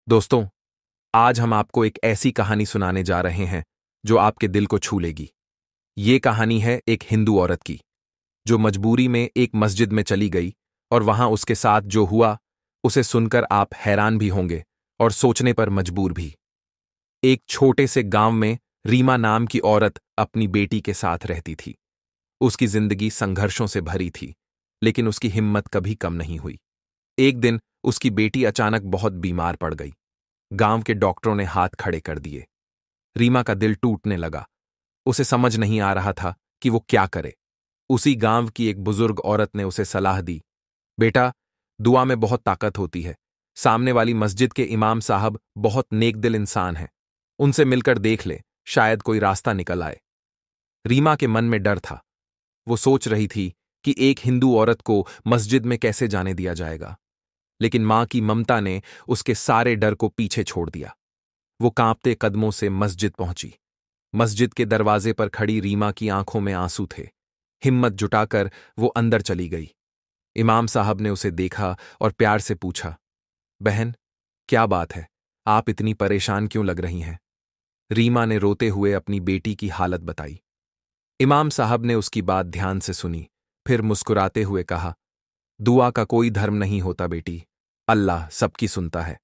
दोस्तों, आज हम आपको एक ऐसी कहानी सुनाने जा रहे हैं जो आपके दिल को छू लेगी। ये कहानी है एक हिंदू औरत की, जो मजबूरी में एक मस्जिद में चली गई और वहां उसके साथ जो हुआ, उसे सुनकर आप हैरान भी होंगे और सोचने पर मजबूर भी। एक छोटे से गांव में रीमा नाम की औरत अपनी बेटी के साथ रहती थी। उसकी जिंदगी संघर्षों से भरी थी, लेकिन उसकी हिम्मत कभी कम नहीं हुई। एक दिन उसकी बेटी अचानक बहुत बीमार पड़ गई। गांव के डॉक्टरों ने हाथ खड़े कर दिए। रीमा का दिल टूटने लगा। उसे समझ नहीं आ रहा था कि वो क्या करे। उसी गांव की एक बुजुर्ग औरत ने उसे सलाह दी, बेटा, दुआ में बहुत ताकत होती है। सामने वाली मस्जिद के इमाम साहब बहुत नेकदिल इंसान हैं। उनसे मिलकर देख ले, शायद कोई रास्ता निकल आए। रीमा के मन में डर था। वो सोच रही थी कि एक हिंदू औरत को मस्जिद में कैसे जाने दिया जाएगा, लेकिन मां की ममता ने उसके सारे डर को पीछे छोड़ दिया। वो कांपते कदमों से मस्जिद पहुंची। मस्जिद के दरवाजे पर खड़ी रीमा की आंखों में आंसू थे। हिम्मत जुटाकर वो अंदर चली गई। इमाम साहब ने उसे देखा और प्यार से पूछा, बहन, क्या बात है? आप इतनी परेशान क्यों लग रही हैं? रीमा ने रोते हुए अपनी बेटी की हालत बताई। इमाम साहब ने उसकी बात ध्यान से सुनी, फिर मुस्कुराते हुए कहा, दुआ का कोई धर्म नहीं होता बेटी। अल्लाह सबकी सुनता है।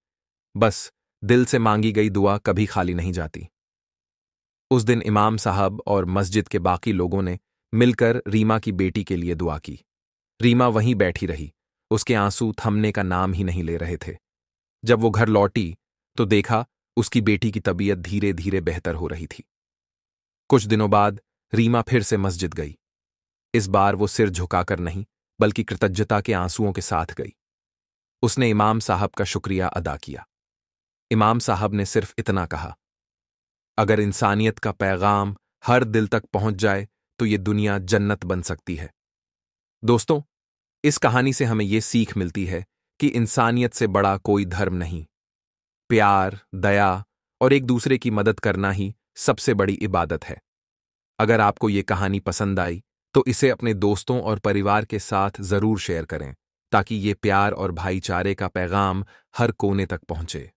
बस दिल से मांगी गई दुआ कभी खाली नहीं जाती। उस दिन इमाम साहब और मस्जिद के बाकी लोगों ने मिलकर रीमा की बेटी के लिए दुआ की। रीमा वहीं बैठी रही। उसके आंसू थमने का नाम ही नहीं ले रहे थे। जब वो घर लौटी तो देखा उसकी बेटी की तबीयत धीरे धीरे बेहतर हो रही थी। कुछ दिनों बाद रीमा फिर से मस्जिद गई। इस बार वो सिर झुकाकर नहीं, बल्कि कृतज्ञता के आंसुओं के साथ गई। उसने इमाम साहब का शुक्रिया अदा किया। इमाम साहब ने सिर्फ इतना कहा, अगर इंसानियत का पैगाम हर दिल तक पहुंच जाए तो ये दुनिया जन्नत बन सकती है। दोस्तों, इस कहानी से हमें ये सीख मिलती है कि इंसानियत से बड़ा कोई धर्म नहीं। प्यार, दया और एक दूसरे की मदद करना ही सबसे बड़ी इबादत है। अगर आपको ये कहानी पसंद आई तो इसे अपने दोस्तों और परिवार के साथ जरूर शेयर करें, ताकि ये प्यार और भाईचारे का पैगाम हर कोने तक पहुंचे।